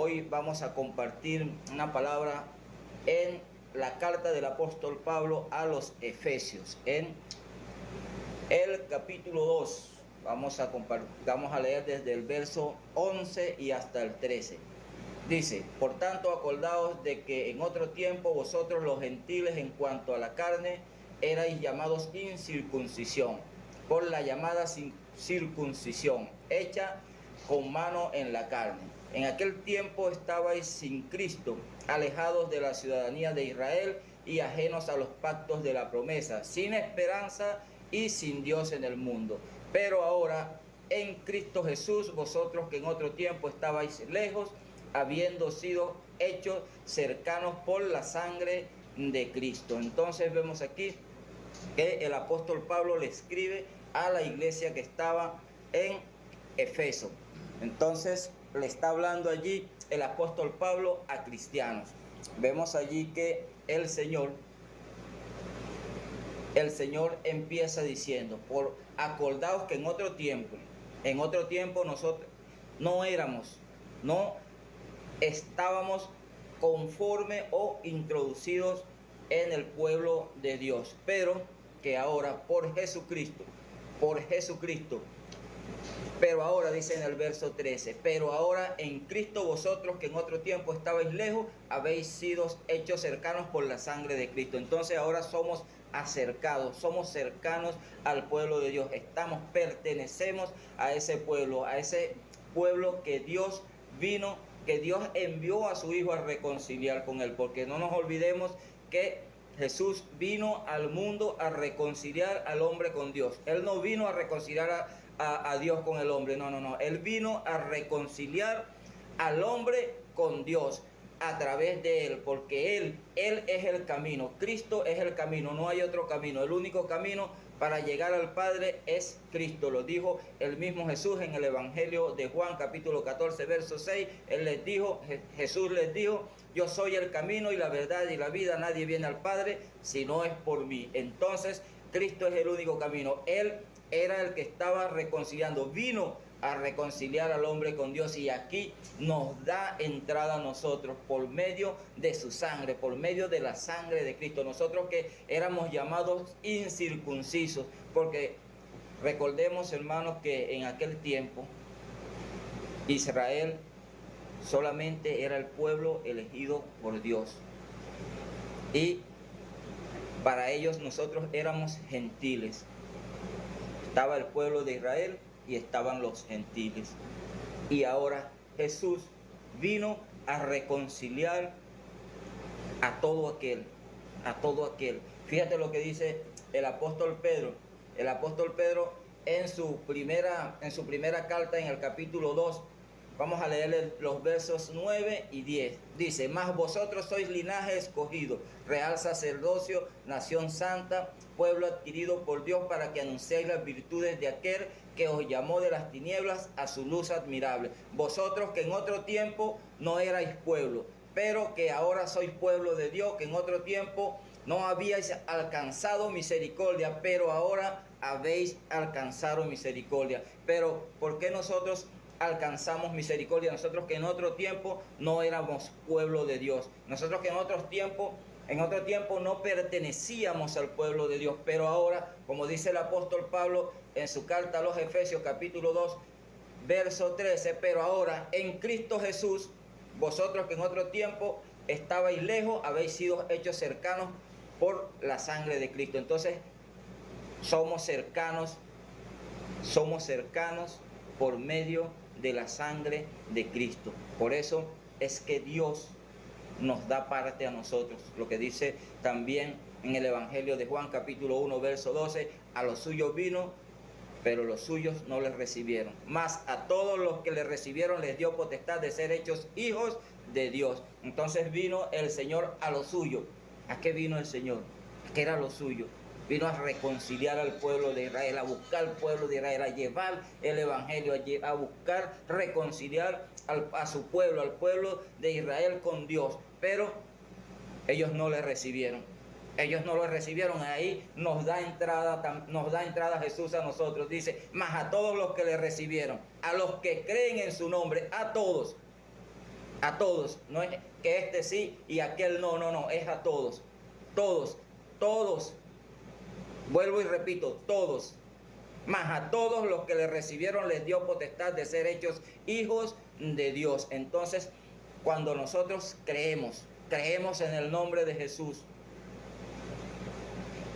Hoy vamos a compartir una palabra en la carta del apóstol Pablo a los Efesios, en el capítulo 2. Vamos a leer desde el verso 11 y hasta el 13. Dice: por tanto, acordaos de que en otro tiempo vosotros los gentiles, en cuanto a la carne, erais llamados incircuncisión, por la llamada circuncisión, hecha con mano en la carne. En aquel tiempo estabais sin Cristo, alejados de la ciudadanía de Israel y ajenos a los pactos de la promesa, sin esperanza y sin Dios en el mundo. Pero ahora, en Cristo Jesús, vosotros que en otro tiempo estabais lejos, habiendo sido hechos cercanos por la sangre de Cristo. Entonces vemos aquí que el apóstol Pablo le escribe a la iglesia que estaba en Efeso. Entonces le está hablando allí el apóstol Pablo a cristianos. Vemos allí que el Señor empieza diciendo: acordaos que en otro tiempo nosotros no estábamos conforme o introducidos en el pueblo de Dios, pero que ahora por Jesucristo, pero ahora dice en el verso 13, pero ahora en Cristo vosotros que en otro tiempo estabais lejos, habéis sido hechos cercanos por la sangre de Cristo. Entonces ahora somos acercados, somos cercanos al pueblo de Dios, pertenecemos a ese pueblo que Dios envió a su Hijo a reconciliar con Él, porque no nos olvidemos que Jesús vino al mundo a reconciliar al hombre con Dios. Él no vino a reconciliar a Dios con el hombre, no. Él vino a reconciliar al hombre con Dios a través de Él, porque Él es el camino. Cristo es el camino, no hay otro camino. El único camino para llegar al Padre es Cristo. Lo dijo el mismo Jesús en el Evangelio de Juan, capítulo 14, verso 6. Jesús les dijo: yo soy el camino y la verdad y la vida. Nadie viene al Padre si no es por mí. Entonces, Cristo es el único camino. Él era el que estaba reconciliando, vino a reconciliar al hombre con Dios, y aquí nos da entrada a nosotros por medio de su sangre, por medio de la sangre de Cristo. Nosotros que éramos llamados incircuncisos, porque recordemos, hermanos, que en aquel tiempo Israel solamente era el pueblo elegido por Dios, y para ellos nosotros éramos gentiles. Estaba el pueblo de Israel y estaban los gentiles. Y ahora Jesús vino a reconciliar a todo aquel. Fíjate lo que dice el apóstol Pedro. El apóstol Pedro en su primera carta, en el capítulo 2, vamos a leer los versos 9 y 10. Dice: mas vosotros sois linaje escogido, real sacerdocio, nación santa, pueblo adquirido por Dios, para que anunciéis las virtudes de aquel que os llamó de las tinieblas a su luz admirable. Vosotros que en otro tiempo no erais pueblo, pero que ahora sois pueblo de Dios, que en otro tiempo no habíais alcanzado misericordia, pero ahora habéis alcanzado misericordia. Pero ¿por qué nosotros alcanzamos misericordia? Nosotros que en otro tiempo no éramos pueblo de Dios, nosotros que en otro tiempo no pertenecíamos al pueblo de Dios, pero ahora, como dice el apóstol Pablo en su carta a los Efesios, capítulo 2, verso 13, pero ahora en Cristo Jesús, vosotros que en otro tiempo estabais lejos, habéis sido hechos cercanos por la sangre de Cristo. Entonces somos cercanos por medio de la sangre de Cristo. Por eso es que Dios nos da parte a nosotros. Lo que dice también en el Evangelio de Juan, capítulo 1, verso 12: a los suyos vino, pero los suyos no les recibieron. Mas a todos los que le recibieron les dio potestad de ser hechos hijos de Dios. Entonces vino el Señor a lo suyo. ¿A qué vino el Señor? ¿Qué era lo suyo? Vino a reconciliar al pueblo de Israel, a buscar al pueblo de Israel, a llevar el evangelio, a buscar reconciliar a su pueblo, al pueblo de Israel con Dios. Pero ellos no le recibieron. Ahí nos da entrada Jesús a nosotros. Dice: mas a todos los que le recibieron, a los que creen en su nombre, a todos A todos. No es que este sí y aquel no, no, no. Es a todos. Todos. Todos. Vuelvo y repito, todos. Mas a todos los que le recibieron les dio potestad de ser hechos hijos de Dios. Entonces, cuando nosotros creemos en el nombre de Jesús,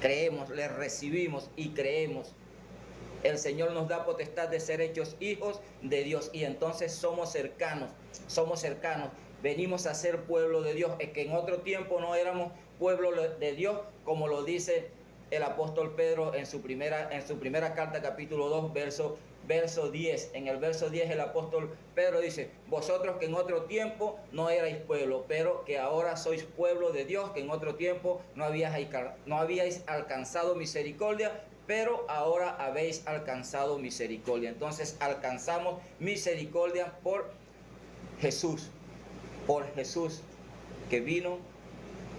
creemos, le recibimos y creemos, el Señor nos da potestad de ser hechos hijos de Dios, y entonces somos cercanos, venimos a ser pueblo de Dios. Es que en otro tiempo no éramos pueblo de Dios, como lo dice el apóstol Pedro en su primera carta, capítulo 2, verso 10. En el verso 10 el apóstol Pedro dice: vosotros que en otro tiempo no erais pueblo, pero que ahora sois pueblo de Dios, que en otro tiempo no habíais alcanzado misericordia, pero ahora habéis alcanzado misericordia. Entonces alcanzamos misericordia por Jesús, que vino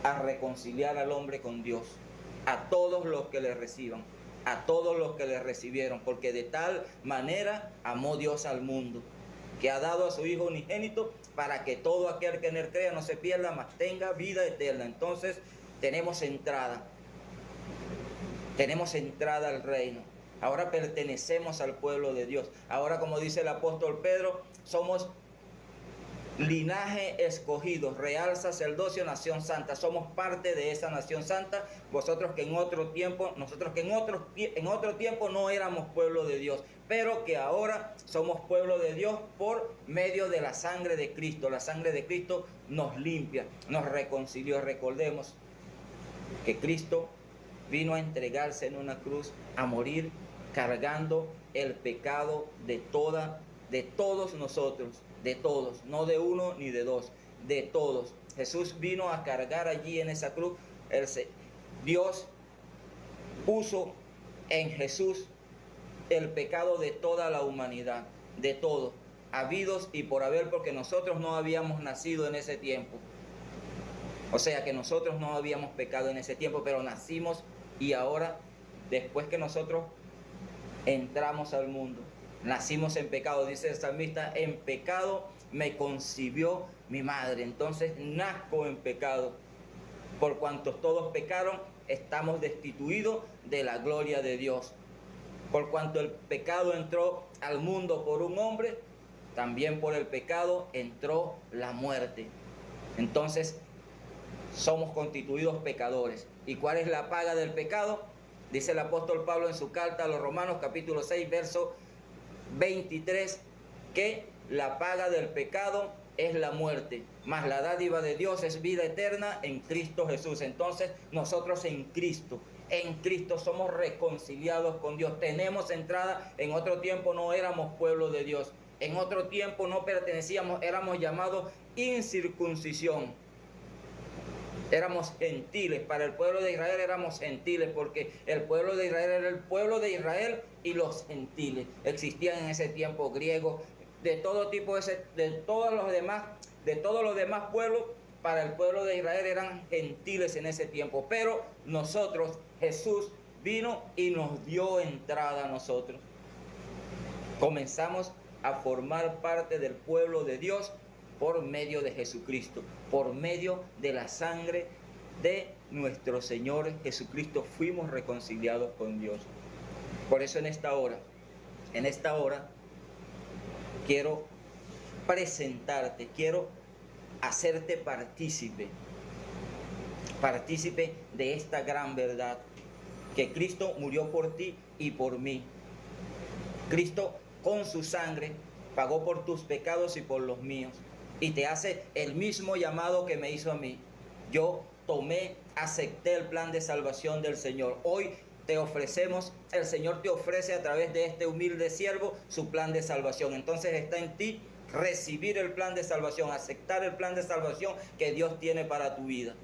a reconciliar al hombre con Dios. A todos los que le reciban, a todos los que le recibieron, porque de tal manera amó Dios al mundo, que ha dado a su Hijo unigénito, para que todo aquel que en él crea no se pierda, mas tenga vida eterna. Entonces tenemos entrada al reino. Ahora pertenecemos al pueblo de Dios. Ahora, como dice el apóstol Pedro, somos linaje escogido, real sacerdocio, nación santa. Somos parte de esa nación santa. Nosotros que en otro tiempo no éramos pueblo de Dios, pero que ahora somos pueblo de Dios por medio de la sangre de Cristo. La sangre de Cristo nos limpia, nos reconcilió. Recordemos que Cristo vino a entregarse en una cruz, a morir cargando el pecado de todos nosotros, de todos, no de uno ni de dos, de todos. Jesús vino a cargar allí en esa cruz. Dios puso en Jesús el pecado de toda la humanidad, de todos, habidos y por haber, porque nosotros no habíamos nacido en ese tiempo. O sea que nosotros no habíamos pecado en ese tiempo, pero nacimos, y ahora, después que nosotros entramos al mundo, nacimos en pecado. Dice el salmista: en pecado me concibió mi madre. Entonces nazco en pecado. Por cuanto todos pecaron, estamos destituidos de la gloria de Dios. Por cuanto el pecado entró al mundo por un hombre, también por el pecado entró la muerte. Entonces somos constituidos pecadores. ¿Y cuál es la paga del pecado? Dice el apóstol Pablo en su carta a los Romanos, capítulo 6, verso 23, que la paga del pecado es la muerte, mas la dádiva de Dios es vida eterna en Cristo Jesús. Entonces nosotros en Cristo somos reconciliados con Dios, tenemos entrada. En otro tiempo no éramos pueblo de Dios, en otro tiempo no pertenecíamos, éramos llamados incircuncisión, éramos gentiles. Para el pueblo de Israel éramos gentiles, porque el pueblo de Israel era el pueblo de Israel y los gentiles. Existían en ese tiempo griegos, de todo tipo, de todos los demás pueblos. Para el pueblo de Israel eran gentiles en ese tiempo. Pero nosotros, Jesús vino y nos dio entrada a nosotros. Comenzamos a formar parte del pueblo de Dios por medio de Jesucristo, por medio de la sangre de nuestro Señor Jesucristo, fuimos reconciliados con Dios. Por eso en esta hora quiero presentarte, quiero hacerte partícipe de esta gran verdad, que Cristo murió por ti y por mí. Cristo con su sangre pagó por tus pecados y por los míos, y te hace el mismo llamado que me hizo a mí. Yo acepté el plan de salvación del Señor. Hoy el Señor te ofrece a través de este humilde siervo su plan de salvación. Entonces está en ti recibir el plan de salvación, aceptar el plan de salvación que Dios tiene para tu vida.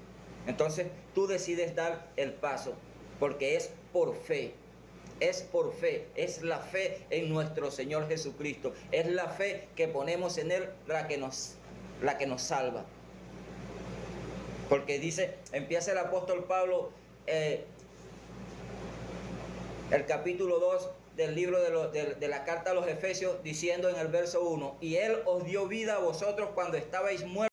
Entonces tú decides dar el paso, porque es por fe. Es la fe en nuestro Señor Jesucristo, es la fe que ponemos en Él la que nos salva. Porque empieza el apóstol Pablo el capítulo 2 del libro de la carta a los Efesios, diciendo en el verso 1, y Él os dio vida a vosotros cuando estabais muertos